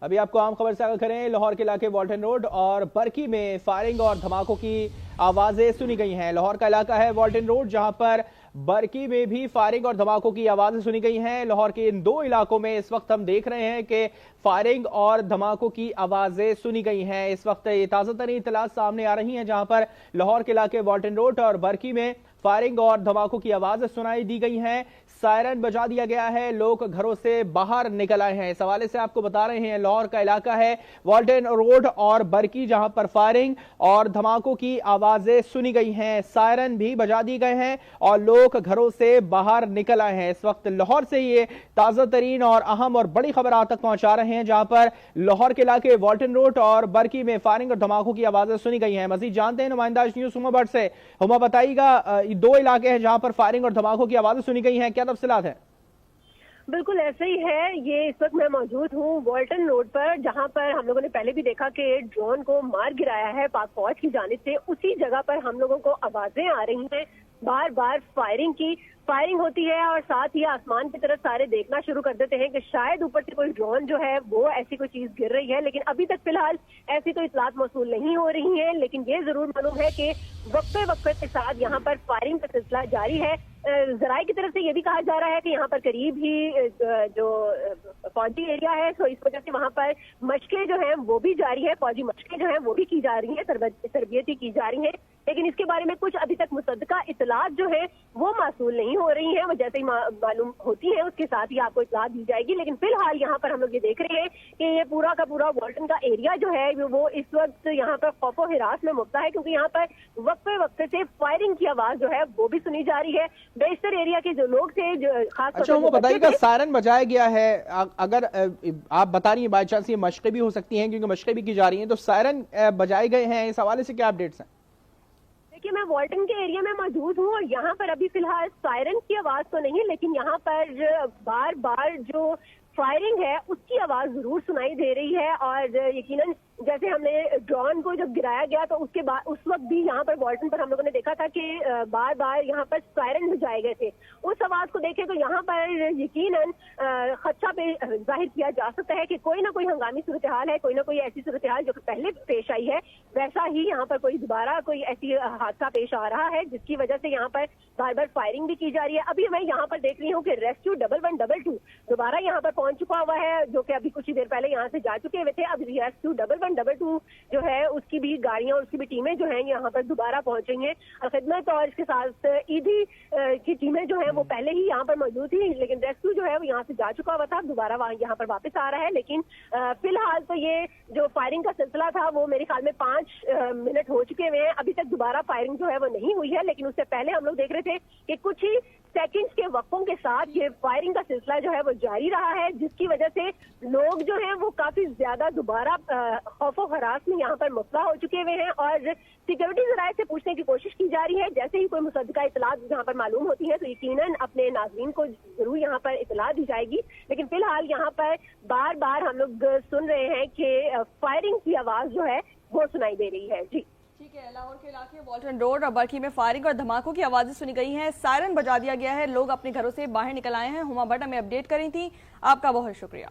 ابھی آپ کو عام خبر سے آگاہ کریں، لاہور کے علاقے والٹن روڈ اور برکی میں فائرنگ اور دھماکوں کی آوازیں سنی گئی ہیں۔ لاہور کا علاقہ ہے والٹن روڈ، جہاں پر برکی میں بھی فائرنگ اور دھماکوں کی آوازیں سنی گئی ہیں۔ لاہور کے ان دو علاقوں میں اس وقت ہم دیکھ رہے ہیں کہ فائرنگ اور دھماکوں کی آوازیں سنی گئی ہیں۔ اس وقت یہ تازہ ترین اطلاعات سامنے آ رہی ہیں، جہاں پر لاہور کے علاقے والٹن روڈ اور برکی میں فائرنگ اور دھماکوں کی آوازیں سنائی دی گئی ہیں۔ سائرن بجا دیا گیا ہے، لوگ گھروں سے باہر نکل آئے ہیں۔ اس حوالے سے آپ کو بتا رہے ہیں، لاہور کا علاقہ ہے والٹن روڈ اور برکی، جہاں پر فائرنگ اور دھماکوں کی آوازیں سنی گئی ہیں، سائرن بھی بجا دی گئے ہیں اور لوگ گھروں سے باہر نکل آئے ہیں۔ اس وقت لاہور سے یہ تازہ ترین اور اہم اور بڑی خبر آپ تک پہنچا رہے ہیں، جہاں پر لاہور کے علاقے والٹن روڈ اور برکی میں فائرنگ اور دھماکوں کی آوازیں سنی گئی ہیں۔ مزید جانتے ہیں نمائندہ نیوز ہما بٹ سے۔ ہما، بتائیے گا، دو علاقے ہیں جہاں پر فائرنگ اور دھماکوں کی آوازیں سنی گئی ہیں، کیا تفصیلات ہیں؟ بالکل ایسے ہی ہے۔ یہ اس وقت میں موجود ہوں والٹن روڈ پر، جہاں پر ہم لوگوں نے پہلے بھی دیکھا کہ ڈرون کو مار گرایا ہے پاک فوج کی جانب سے۔ اسی جگہ پر ہم لوگوں کو آوازیں آ رہی ہیں بار بار فائرنگ ہوتی ہے، اور ساتھ ہی آسمان کی طرف سارے دیکھنا شروع کر دیتے ہیں کہ شاید اوپر سے کوئی ڈرون جو ہے وہ ایسی کوئی چیز گر رہی ہے، لیکن ابھی تک فی الحال ایسی کوئی اطلاعات موصول نہیں ہو رہی ہیں۔ لیکن یہ ضرور معلوم ہے کہ وقفے کے ساتھ یہاں پر فائرنگ کا سلسلہ جاری ہے۔ ذرائع کی طرف سے یہ بھی کہا جا رہا ہے کہ یہاں پر قریب ہی جو فوجی ایریا ہے، تو اس وجہ سے وہاں پر مشقیں جو ہیں وہ بھی جاری ہے، فوجی مشقیں جو ہیں وہ بھی کی جا رہی ہیں، تربیتی کی جا رہی ہیں، لیکن اس کے بارے میں کچھ ابھی تک مصدقہ اطلاعات جو ہیں وہ موصول نہیں ہو رہی ہیں۔ وہ جیسے ہی معلوم ہوتی ہیں اس کے ساتھ ہی آپ کو اطلاع دی جائے گی۔ لیکن فی الحال یہاں پر ہم لوگ یہ دیکھ رہے ہیں کہ یہ پورا کا پورا والٹن کا ایریا جو ہے وہ اس وقت یہاں پر خوف و ہراس میں مبتلا ہے، کیونکہ یہاں پر وقفے سے فائرنگ کی آواز جو ہے وہ بھی سنی جا رہی ہے۔ بیشتر ایریا کے جو لوگ تھے، جو خاص طور پر بتائیے گا، سائرن بجایا گیا ہے، اگر آپ بتا رہی ہیں بائی چانس یہ مشقیں بھی ہو سکتی ہیں کیونکہ مشقیں بھی کی جا رہی ہیں، تو سائرن بجائے گئے ہیں، اس حوالے سے کیا اپڈیٹس ہیں؟ کہ میں والٹن کے ایریا میں موجود ہوں اور یہاں پر ابھی فی الحال سائرن کی آواز تو نہیں، لیکن یہاں پر بار بار جو فائرنگ ہے اس کی آواز ضرور سنائی دے رہی ہے۔ اور یقیناً جیسے ہم نے ڈرون کو جب گرایا گیا تو اس کے بعد اس وقت بھی یہاں پر والٹن پر ہم لوگوں نے دیکھا تھا کہ بار بار یہاں پر سائرن بجائے گئے تھے۔ اس آواز کو دیکھیں تو یہاں پر یقیناً خدشہ ظاہر کیا جا سکتا ہے کہ کوئی نہ کوئی ہنگامی صورتحال ہے، کوئی نہ کوئی ایسی صورتحال جو پہلے پیش آئی ہے، ویسا ہی یہاں پر کوئی دوبارہ کوئی ایسی حادثہ پیش آ رہا ہے، جس کی وجہ سے یہاں پر بار بار فائرنگ بھی کی جا رہی ہے۔ ابھی میں یہاں پر دیکھ رہی ہوں کہ ریسکیو 1122 دوبارہ یہاں پر پہنچ چکا ہوا ہے، جو کہ ابھی کچھ دیر پہلے یہاں سے جا چکے ہوئے تھے۔ اب ریسکیو 1122 جو ہے اس کی بھی گاڑیاں اور اس کی بھی ٹیمیں جو ہیں یہاں پر دوبارہ پہنچ رہی ہیں خدمت، اور اس کے ساتھ ایدھی کی ٹیمیں جو ہیں وہ پہلے ہی یہاں پر موجود تھی، لیکن ریسکیو جو ہے وہ یہاں سے جا چکا ہوا تھا، دوبارہ یہاں پر واپس آ رہا ہے۔ لیکن فی الحال تو یہ جو فائرنگ کا سلسلہ تھا وہ میرے خیال میں 5 منٹ ہو چکے ہوئے ہیں، ابھی تک دوبارہ فائرنگ جو ہے وہ نہیں ہوئی ہے۔ لیکن اس سے پہلے ہم لوگ دیکھ رہے تھے کہ کچھ ہی سیکنڈز کے وقفوں کے ساتھ یہ فائرنگ کا سلسلہ جو ہے وہ جاری رہا ہے، جس کی وجہ سے لوگ جو ہیں وہ کافی زیادہ دوبارہ خوف و ہراس میں یہاں پر مبتلا ہو چکے ہوئے ہیں، اور سیکورٹی ذرائع سے پوچھنے کی کوشش کی جا رہی ہے۔ جیسے ہی کوئی مصدقہ اطلاعات یہاں پر معلوم ہوتی ہے تو یقیناً اپنے ناظرین کو ضرور یہاں پر اطلاع دی جائے گی۔ لیکن فی الحال یہاں پر بار بار ہم لوگ سن رہے ہیں کہ فائرنگ کی آواز جو ہے وہ سنائی دے رہی ہے۔ جی ٹھیک ہے، لاہور کے علاقے والٹن روڈ اور برکی میں فائرنگ اور دھماکوں کی آوازیں سنی گئی ہیں، سائرن بجا دیا گیا ہے، لوگ اپنے گھروں سے باہر نکل آئے ہیں۔ ہما بٹ ہمیں اپڈیٹ کری تھی، آپ کا بہت شکریہ۔